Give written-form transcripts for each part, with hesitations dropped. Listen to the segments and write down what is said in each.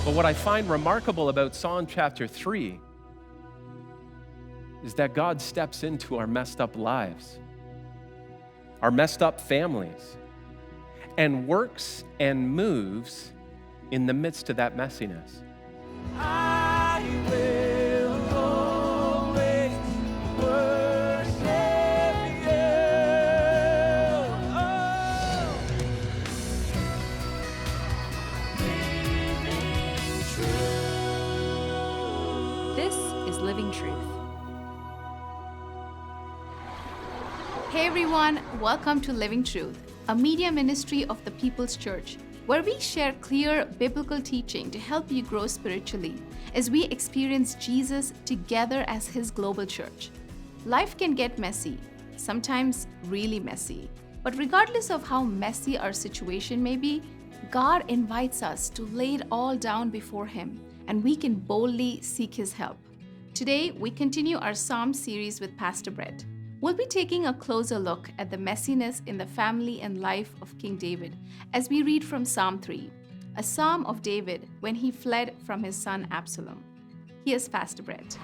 But what I find remarkable about Psalm chapter 3 is that God steps into our messed up lives, our messed up families, and works and moves in the midst of that messiness. I will always worship you. Living truth. This is Living Truth. Hey everyone, welcome to Living Truth, a media ministry of the People's Church, where we share clear biblical teaching to help you grow spiritually as we experience Jesus together as His global church. Life can get messy, sometimes really messy, but regardless of how messy our situation may be, God invites us to lay it all down before Him, and we can boldly seek His help. Today, we continue our Psalm series with Pastor Brett. We'll be taking a closer look at the messiness in the family and life of King David as we read from Psalm 3, a psalm of David when he fled from his son Absalom. Here's Pastor Brett.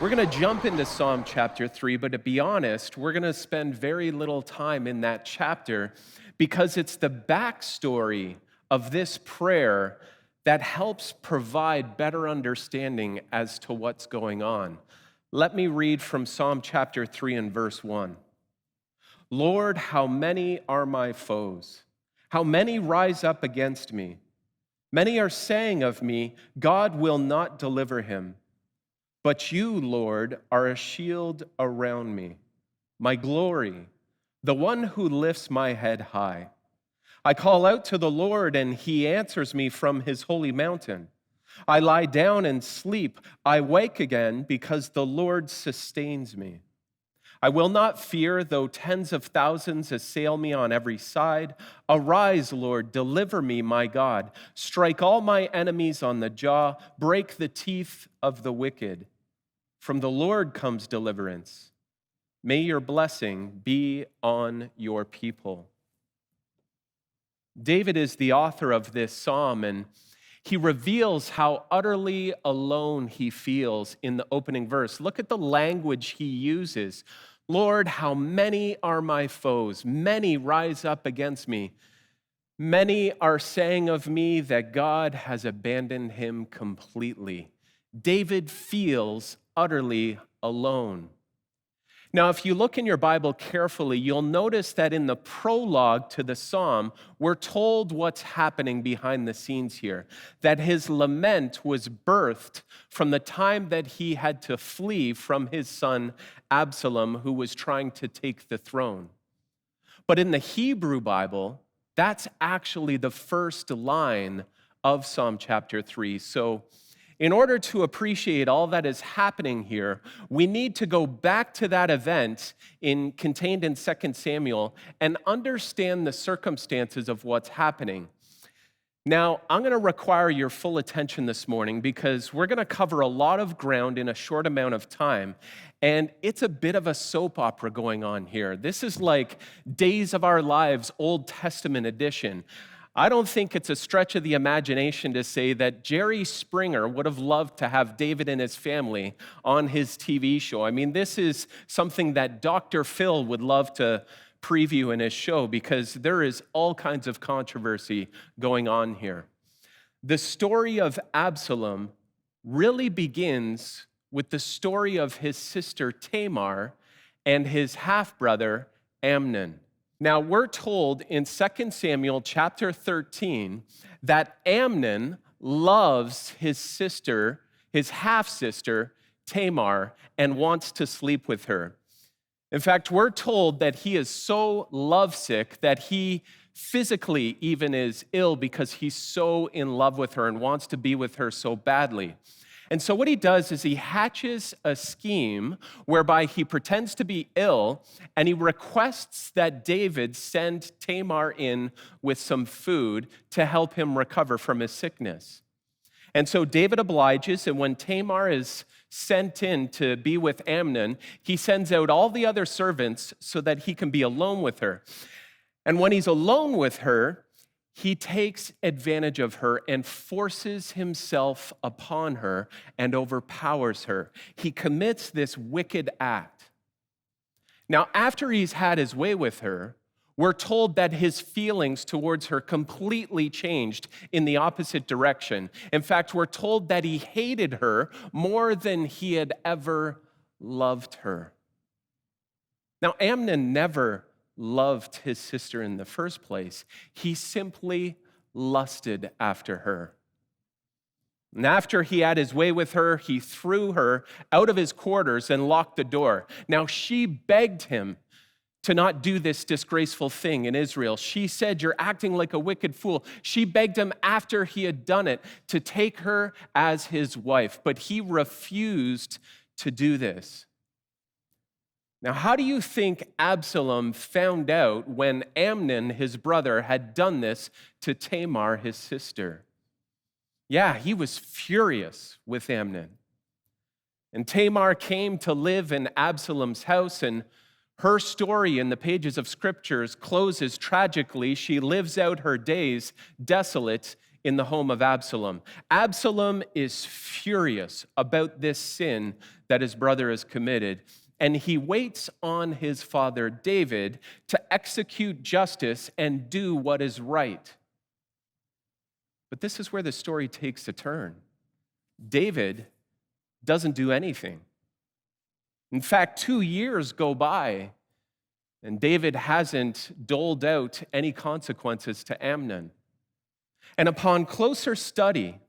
We're going to jump into Psalm chapter 3, but to be honest, we're going to spend very little time in that chapter because it's the backstory of this prayer that helps provide better understanding as to what's going on. Let me read from Psalm chapter 3 and verse 1. Lord, how many are my foes? How many rise up against me? Many are saying of me, God will not deliver him. But you, Lord, are a shield around me, my glory, the one who lifts my head high. I call out to the Lord, and he answers me from his holy mountain. I lie down and sleep. I wake again because the Lord sustains me. I will not fear, though tens of thousands assail me on every side. Arise, Lord, deliver me, my God. Strike all my enemies on the jaw. Break the teeth of the wicked. From the Lord comes deliverance. May your blessing be on your people. David is the author of this psalm, and he reveals how utterly alone he feels in the opening verse. Look at the language he uses. Lord, how many are my foes? Many rise up against me. Many are saying of me that God has abandoned him completely. David feels utterly alone. Now, if you look in your Bible carefully, you'll notice that in the prologue to the psalm, we're told what's happening behind the scenes here, that his lament was birthed from the time that he had to flee from his son Absalom, who was trying to take the throne. But in the Hebrew Bible, that's actually the first line of Psalm chapter 3. So, in order to appreciate all that is happening here, we need to go back to that event contained in 2 Samuel and understand the circumstances of what's happening. Now, I'm going to require your full attention this morning because we're going to cover a lot of ground in a short amount of time, and it's a bit of a soap opera going on here. This is like Days of Our Lives, Old Testament edition. I don't think it's a stretch of the imagination to say that Jerry Springer would have loved to have David and his family on his TV show. I mean, this is something that Dr. Phil would love to preview in his show because there is all kinds of controversy going on here. The story of Absalom really begins with the story of his sister Tamar and his half-brother Amnon. Now, we're told in 2 Samuel chapter 13 that Amnon loves his sister, his half-sister, Tamar, and wants to sleep with her. In fact, we're told that he is so lovesick that he physically even is ill because he's so in love with her and wants to be with her so badly. And so what he does is he hatches a scheme whereby he pretends to be ill and he requests that David send Tamar in with some food to help him recover from his sickness. And so David obliges, and when Tamar is sent in to be with Amnon, he sends out all the other servants so that he can be alone with her. And when he's alone with her, he takes advantage of her and forces himself upon her and overpowers her. He commits this wicked act. Now, after he's had his way with her, we're told that his feelings towards her completely changed in the opposite direction. In fact, we're told that he hated her more than he had ever loved her. Now, Amnon never loved his sister in the first place. He simply lusted after her. And after he had his way with her, he threw her out of his quarters and locked the door. Now, she begged him to not do this disgraceful thing in Israel. She said, "You're acting like a wicked fool." She begged him after he had done it to take her as his wife, but he refused to do this. Now, how do you think Absalom found out when Amnon, his brother, had done this to Tamar, his sister? Yeah, he was furious with Amnon. And Tamar came to live in Absalom's house, and her story in the pages of scriptures closes tragically. She lives out her days desolate in the home of Absalom. Absalom is furious about this sin that his brother has committed, and he waits on his father David to execute justice and do what is right. But this is where the story takes a turn. David doesn't do anything. In fact, 2 years go by, and David hasn't doled out any consequences to Amnon. And upon closer study,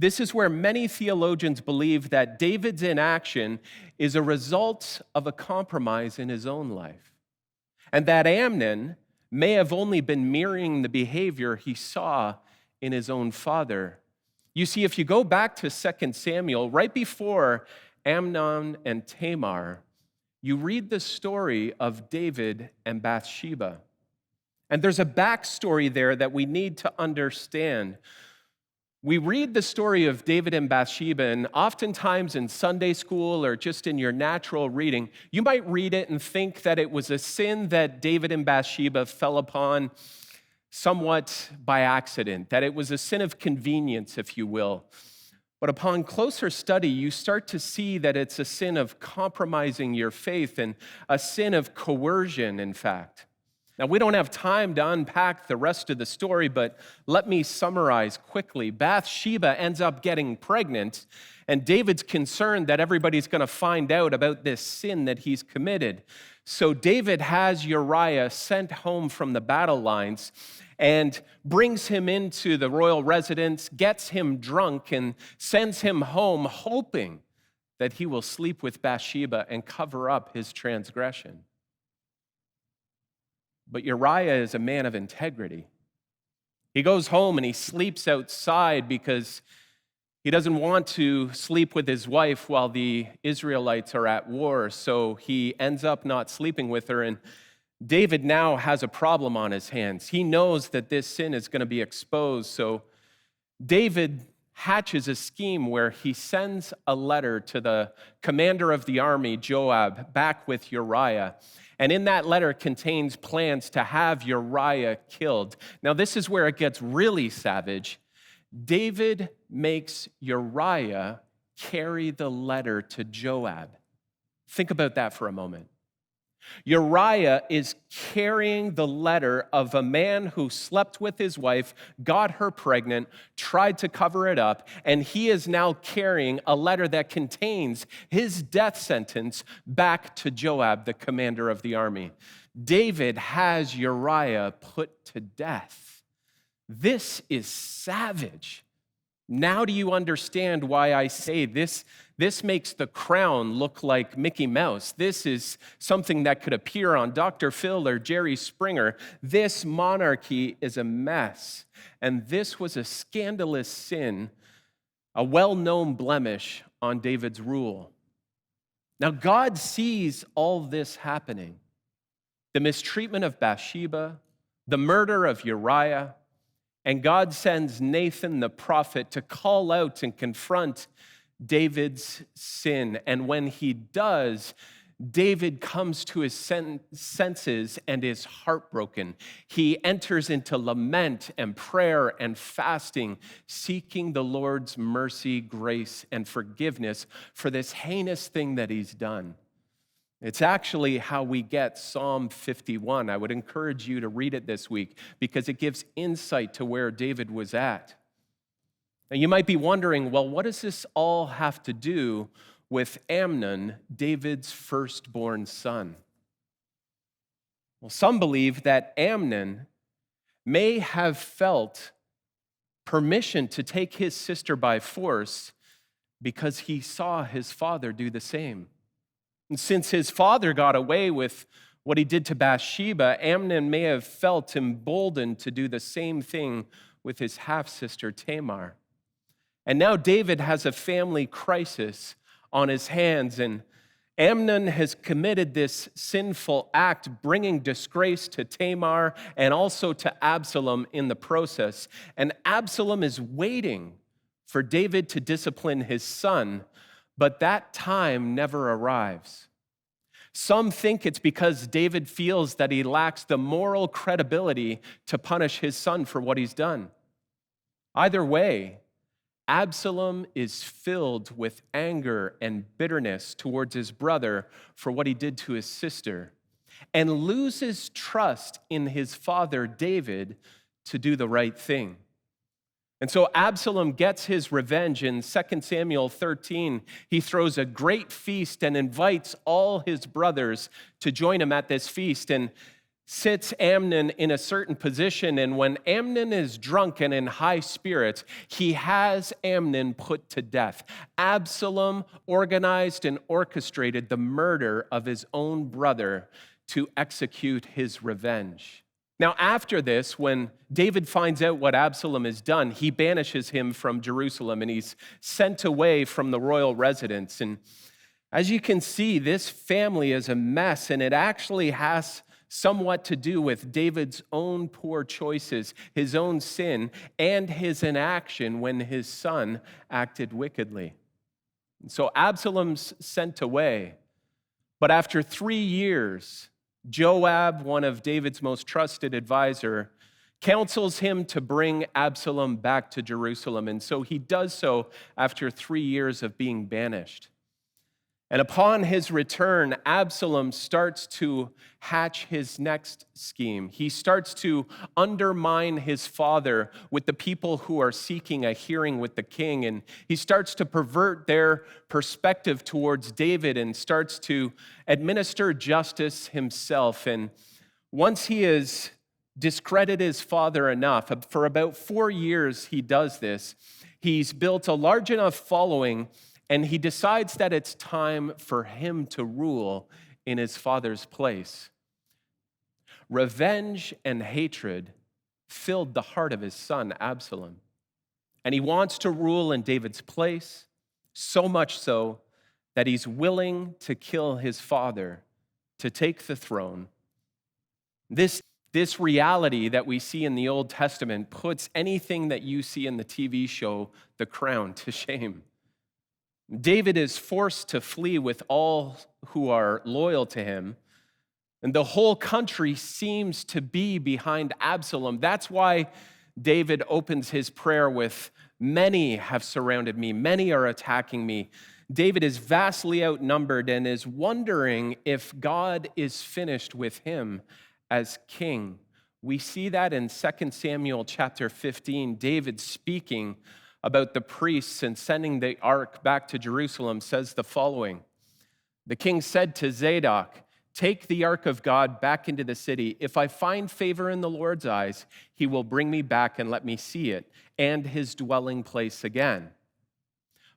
this is where many theologians believe that David's inaction is a result of a compromise in his own life, and that Amnon may have only been mirroring the behavior he saw in his own father. You see, if you go back to 2 Samuel, right before Amnon and Tamar, you read the story of David and Bathsheba. And there's a backstory there that we need to understand. We read the story of David and Bathsheba, and oftentimes in Sunday school or just in your natural reading, you might read it and think that it was a sin that David and Bathsheba fell upon somewhat by accident, that it was a sin of convenience, if you will. But upon closer study, you start to see that it's a sin of compromising your faith and a sin of coercion, in fact. Now, we don't have time to unpack the rest of the story, but let me summarize quickly. Bathsheba ends up getting pregnant, and David's concerned that everybody's going to find out about this sin that he's committed. So David has Uriah sent home from the battle lines and brings him into the royal residence, gets him drunk, and sends him home, hoping that he will sleep with Bathsheba and cover up his transgression. But Uriah is a man of integrity. He goes home and he sleeps outside because he doesn't want to sleep with his wife while the Israelites are at war, so he ends up not sleeping with her, and David now has a problem on his hands. He knows that this sin is going to be exposed, so David hatches a scheme where he sends a letter to the commander of the army, Joab, back with Uriah. And in that letter contains plans to have Uriah killed. Now, this is where it gets really savage. David makes Uriah carry the letter to Joab. Think about that for a moment. Uriah is carrying the letter of a man who slept with his wife, got her pregnant, tried to cover it up, and he is now carrying a letter that contains his death sentence back to Joab, the commander of the army. David has Uriah put to death. This is savage. Now do you understand why I say this makes the crown look like Mickey Mouse? This is something that could appear on Dr. Phil or Jerry Springer. This monarchy is a mess. And this was a scandalous sin, a well-known blemish on David's rule. Now, God sees all this happening. The mistreatment of Bathsheba, the murder of Uriah, and God sends Nathan the prophet to call out and confront David's sin. And when he does, David comes to his senses and is heartbroken. He enters into lament and prayer and fasting, seeking the Lord's mercy, grace, and forgiveness for this heinous thing that he's done. It's actually how we get Psalm 51. I would encourage you to read it this week because it gives insight to where David was at. Now, you might be wondering, well, what does this all have to do with Amnon, David's firstborn son? Well, some believe that Amnon may have felt permission to take his sister by force because he saw his father do the same. And since his father got away with what he did to Bathsheba, Amnon may have felt emboldened to do the same thing with his half-sister Tamar. And now David has a family crisis on his hands, and Amnon has committed this sinful act, bringing disgrace to Tamar and also to Absalom in the process. And Absalom is waiting for David to discipline his son, but that time never arrives. Some think it's because David feels that he lacks the moral credibility to punish his son for what he's done. Either way, Absalom is filled with anger and bitterness towards his brother for what he did to his sister, and loses trust in his father David to do the right thing. And so Absalom gets his revenge in 2 Samuel 13. He throws a great feast and invites all his brothers to join him at this feast, and sits Amnon in a certain position. And when Amnon is drunk and in high spirits, he has Amnon put to death. Absalom organized and orchestrated the murder of his own brother to execute his revenge. Now, after this, when David finds out what Absalom has done, he banishes him from Jerusalem and he's sent away from the royal residence. And as you can see, this family is a mess, and it actually has somewhat to do with David's own poor choices, his own sin, and his inaction when his son acted wickedly. And so Absalom's sent away, but after 3 years, Joab, one of David's most trusted advisor, counsels him to bring Absalom back to Jerusalem, and so he does so after 3 years of being banished. And upon his return, Absalom starts to hatch his next scheme. He starts to undermine his father with the people who are seeking a hearing with the king. And he starts to pervert their perspective towards David and starts to administer justice himself. And once he has discredited his father enough, for about 4 years he does this, he's built a large enough following, and he decides that it's time for him to rule in his father's place. Revenge and hatred filled the heart of his son, Absalom. And he wants to rule in David's place, so much so that he's willing to kill his father to take the throne. This reality that we see in the Old Testament puts anything that you see in the TV show, The Crown, to shame. David is forced to flee with all who are loyal to him, and the whole country seems to be behind Absalom. That's why David opens his prayer with, "Many have surrounded me, many are attacking me." David is vastly outnumbered and is wondering if God is finished with him as king. We see that in 2 Samuel chapter 15, David speaking about the priests and sending the ark back to Jerusalem says the following. The king said to Zadok, "Take the ark of God back into the city. If I find favor in the Lord's eyes, he will bring me back and let me see it and his dwelling place again.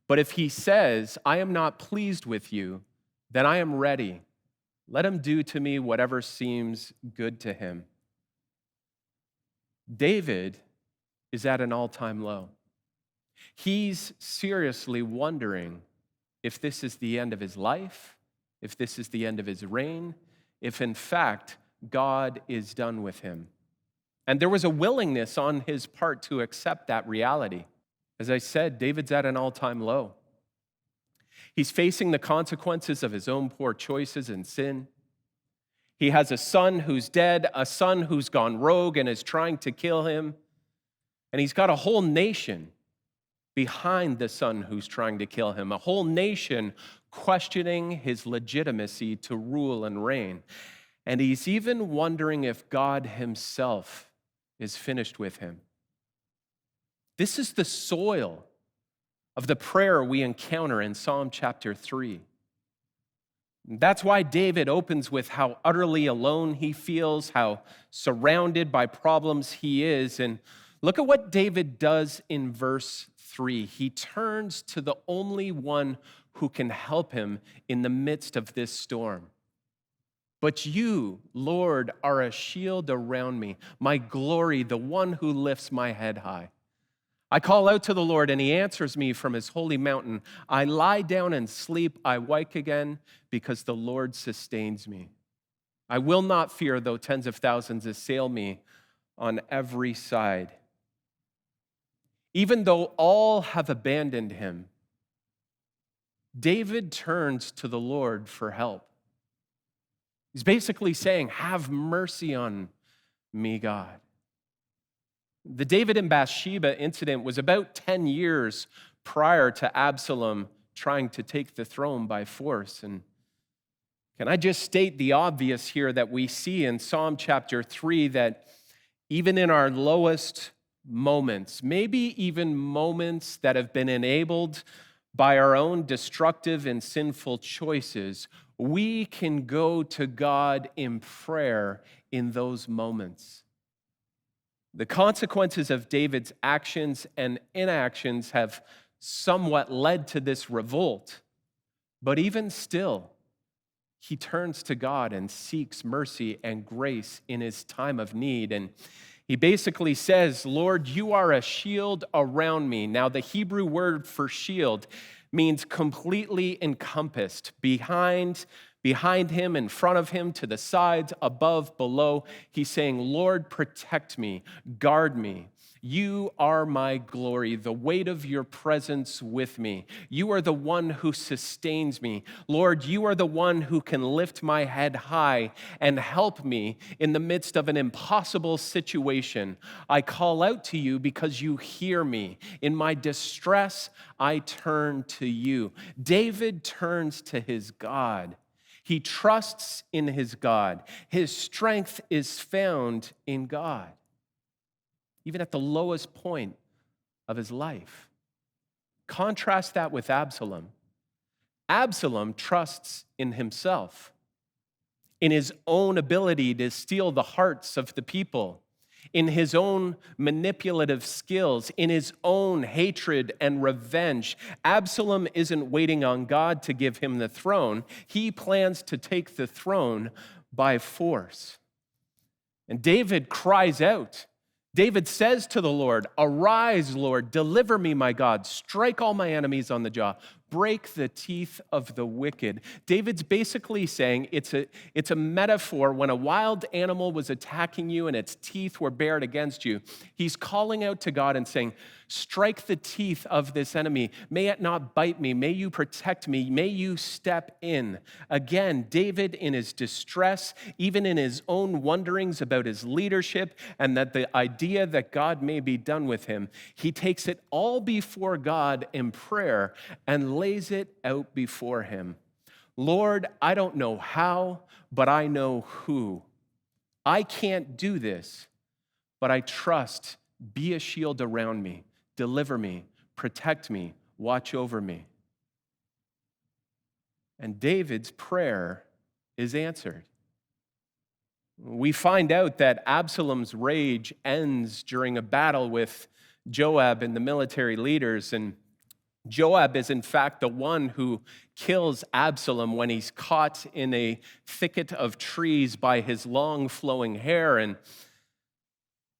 But if he says, I am not pleased with you, then I am ready. Let him do to me whatever seems good to him." David is at an all-time low. He's seriously wondering if this is the end of his life, if this is the end of his reign, if in fact God is done with him. And there was a willingness on his part to accept that reality. As I said, David's at an all-time low. He's facing the consequences of his own poor choices and sin. He has a son who's dead, a son who's gone rogue and is trying to kill him. And he's got a whole nation behind the son who's trying to kill him, a whole nation questioning his legitimacy to rule and reign. And he's even wondering if God himself is finished with him. This is the soil of the prayer we encounter in Psalm chapter 3. That's why David opens with how utterly alone he feels, how surrounded by problems he is. And look at what David does in verse 3. He turns to the only one who can help him in the midst of this storm. But you, Lord, are a shield around me, my glory, the one who lifts my head high. I call out to the Lord, and he answers me from his holy mountain. I lie down and sleep. I wake again because the Lord sustains me. I will not fear, though tens of thousands assail me on every side. Even though all have abandoned him, David turns to the Lord for help. He's basically saying, have mercy on me, God. The David and Bathsheba incident was about 10 years prior to Absalom trying to take the throne by force. And can I just state the obvious here that we see in Psalm chapter 3 that even in our lowest moments, maybe even moments that have been enabled by our own destructive and sinful choices, we can go to God in prayer in those moments. The consequences of David's actions and inactions have somewhat led to this revolt, but even still, he turns to God and seeks mercy and grace in his time of need. And he basically says, Lord, you are a shield around me. Now, the Hebrew word for shield means completely encompassed, behind him, in front of him, to the sides, above, below. He's saying, Lord, protect me, guard me. You are my glory, the weight of your presence with me. You are the one who sustains me. Lord, you are the one who can lift my head high and help me in the midst of an impossible situation. I call out to you because you hear me. In my distress, I turn to you. David turns to his God. He trusts in his God. His strength is found in God, even at the lowest point of his life. Contrast that with Absalom. Absalom trusts in himself, in his own ability to steal the hearts of the people, in his own manipulative skills, in his own hatred and revenge. Absalom isn't waiting on God to give him the throne. He plans to take the throne by force. And David cries out. David says to the Lord, arise, Lord, deliver me, my God. Strike all my enemies on the jaw. Break the teeth of the wicked. David's basically saying it's a metaphor when a wild animal was attacking you and its teeth were bared against you. He's calling out to God and saying, strike the teeth of this enemy. May it not bite me. May you protect me. May you step in. Again, David in his distress, even in his own wonderings about his leadership and that the idea that God may be done with him, he takes it all before God in prayer and lays it out before him. Lord, I don't know how, but I know who. I can't do this, but I trust. Be a shield around me. Deliver me. Protect me. Watch over me. And David's prayer is answered. We find out that Absalom's rage ends during a battle with Joab and the military leaders, and Joab is in fact the one who kills Absalom when he's caught in a thicket of trees by his long flowing hair. And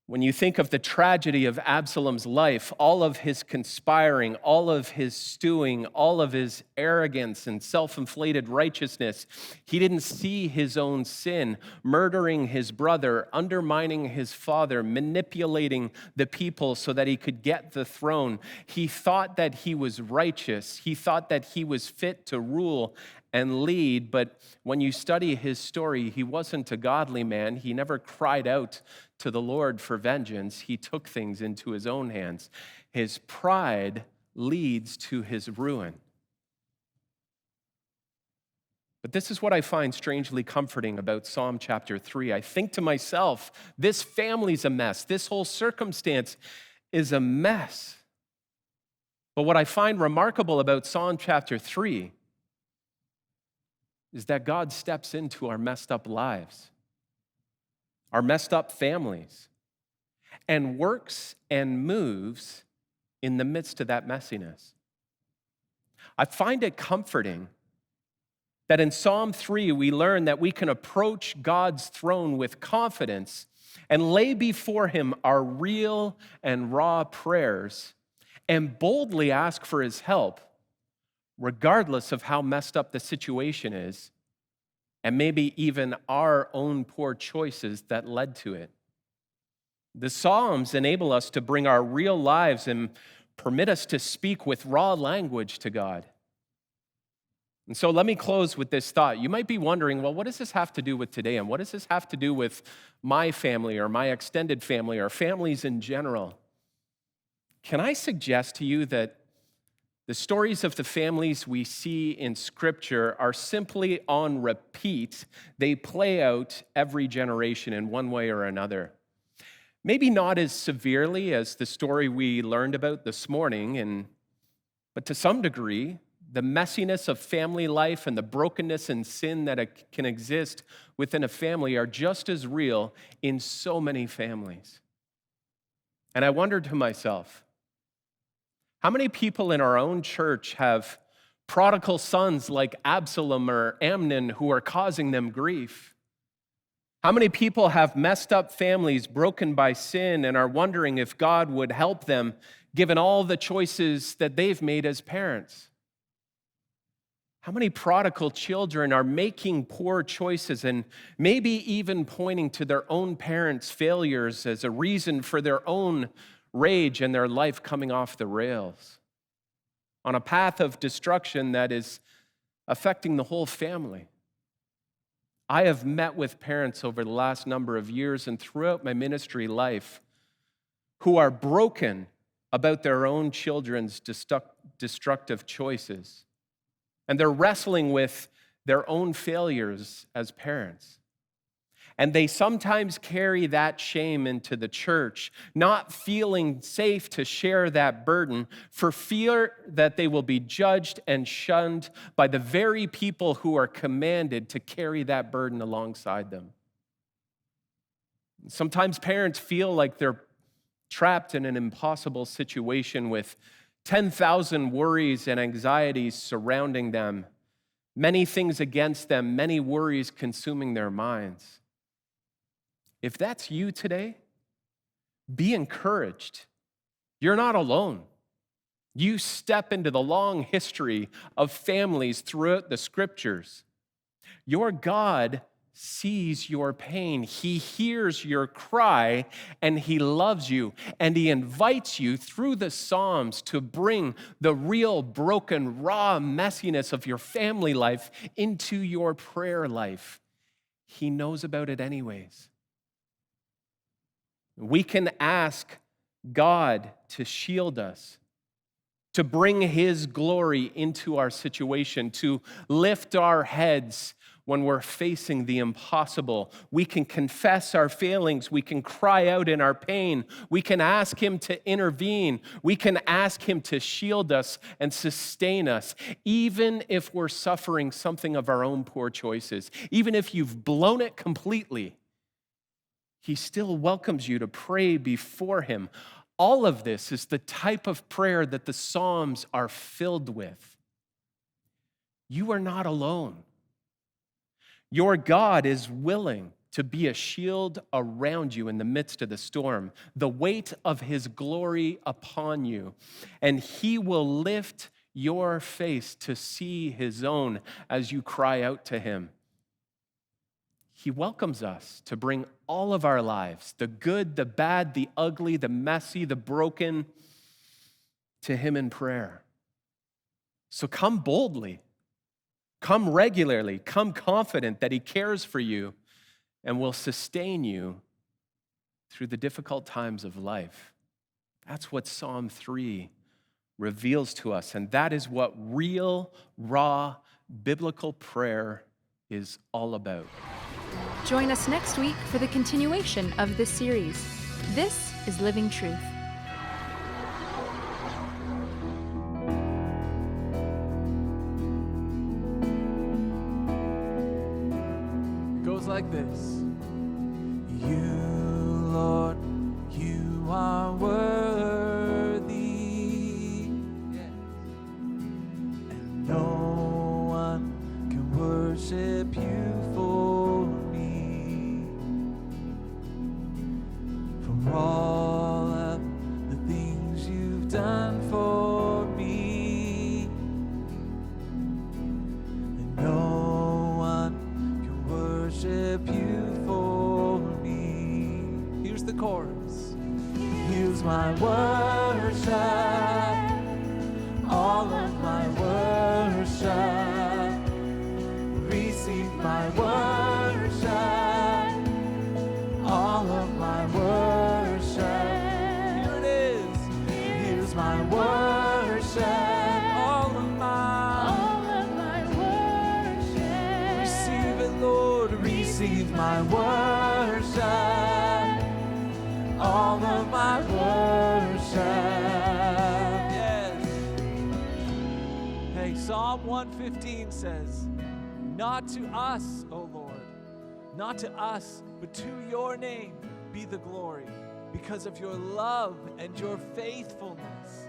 When you think of the tragedy of Absalom's life, all of his conspiring, all of his stewing, all of his arrogance and self-inflated righteousness, he didn't see his own sin, murdering his brother, undermining his father, manipulating the people so that he could get the throne. He thought that he was righteous. He thought that he was fit to rule and lead, but when you study his story, he wasn't a godly man. He never cried out to the Lord for vengeance. He took things into his own hands. His pride leads to his ruin. But this is what I find strangely comforting about Psalm chapter 3. I think to myself, this family's a mess. This whole circumstance is a mess. But what I find remarkable about Psalm chapter 3 is that God steps into our messed up lives, our messed up families, and works and moves in the midst of that messiness. I find it comforting that in Psalm 3, we learn that we can approach God's throne with confidence and lay before him our real and raw prayers and boldly ask for his help, regardless of how messed up the situation is, and maybe even our own poor choices that led to it. The Psalms enable us to bring our real lives and permit us to speak with raw language to God. And so let me close with this thought. You might be wondering, well, what does this have to do with today? And what does this have to do with my family or my extended family or families in general? Can I suggest to you that the stories of the families we see in Scripture are simply on repeat? They play out every generation in one way or another. Maybe not as severely as the story we learned about this morning, but to some degree, the messiness of family life and the brokenness and sin that can exist within a family are just as real in so many families. And I wondered to myself, how many people in our own church have prodigal sons like Absalom or Amnon who are causing them grief? How many people have messed up families broken by sin and are wondering if God would help them given all the choices that they've made as parents? How many prodigal children are making poor choices and maybe even pointing to their own parents' failures as a reason for their own rage and their life coming off the rails on a path of destruction that is affecting the whole family? I have met with parents over the last number of years and throughout my ministry life who are broken about their own children's destructive choices. And they're wrestling with their own failures as parents. And they sometimes carry that shame into the church, not feeling safe to share that burden for fear that they will be judged and shunned by the very people who are commanded to carry that burden alongside them. Sometimes parents feel like they're trapped in an impossible situation with 10,000 worries and anxieties surrounding them, many things against them, many worries consuming their minds. If that's you today, be encouraged. You're not alone. You step into the long history of families throughout the Scriptures. Your God sees your pain. He hears your cry, and he loves you, and he invites you through the Psalms to bring the real broken, raw messiness of your family life into your prayer life. He knows about it anyways. We can ask God to shield us, to bring his glory into our situation, to lift our heads when we're facing the impossible. We can confess our failings. We can cry out in our pain. We can ask him to intervene. We can ask him to shield us and sustain us, even if we're suffering something of our own poor choices. Even if you've blown it completely, he still welcomes you to pray before him. All of this is the type of prayer that the Psalms are filled with. You are not alone. Your God is willing to be a shield around you in the midst of the storm, the weight of his glory upon you, and he will lift your face to see his own as you cry out to him. He welcomes us to bring all of our lives, the good, the bad, the ugly, the messy, the broken, to him in prayer. So come boldly, come regularly, come confident that he cares for you and will sustain you through the difficult times of life. That's what Psalm 3 reveals to us, and that is what real, raw, biblical prayer is all about. Join us next week for the continuation of this series. This is Living Truth. It goes like this. You, Lord, you are worthy. Yes. And no one can worship you for me. For all of the things you've done for me. And no one can worship you for me. Here's the chorus. Here's my worship, all of my worship. Receive my worship, all of my worship. Here it is. Here's my worship, all of my worship. Receive it, Lord. Receive my worship, all of my worship. Yes. Hey, Psalm 115 says, not to us, O Lord, not to us, but to your name be the glory, because of your love and your faithfulness.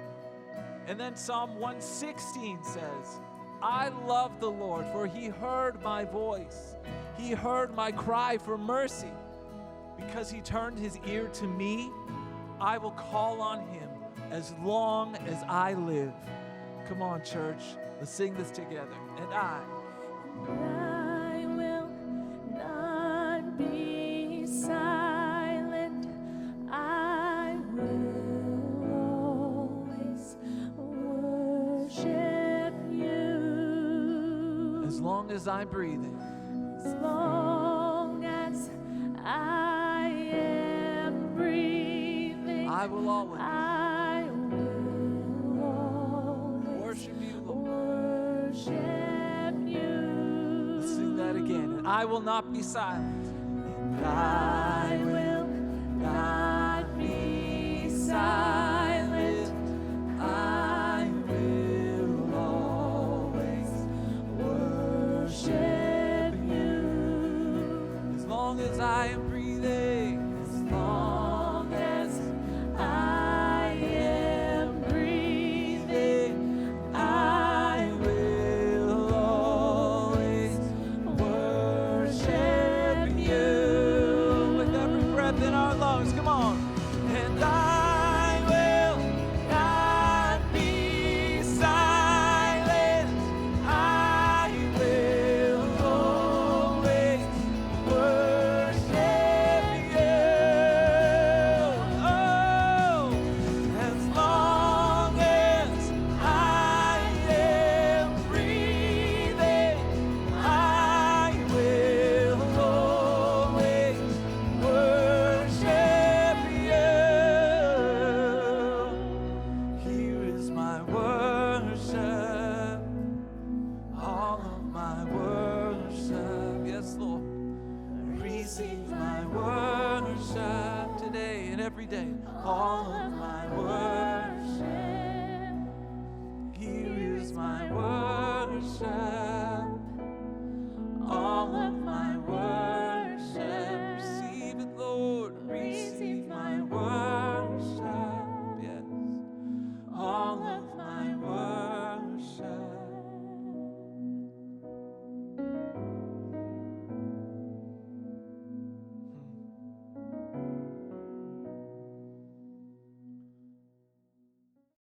And then Psalm 116 says, I love the Lord, for he heard my voice. He heard my cry for mercy. Because he turned his ear to me, I will call on him as long as I live. Come on, church. Let's sing this together. And I will not be silent. I will always worship you. as long as I'm breathing, As long as I am breathing, I will always I will always worship you, Lord. worship you. Let's sing that again. And I will not be silent. I will not be silent.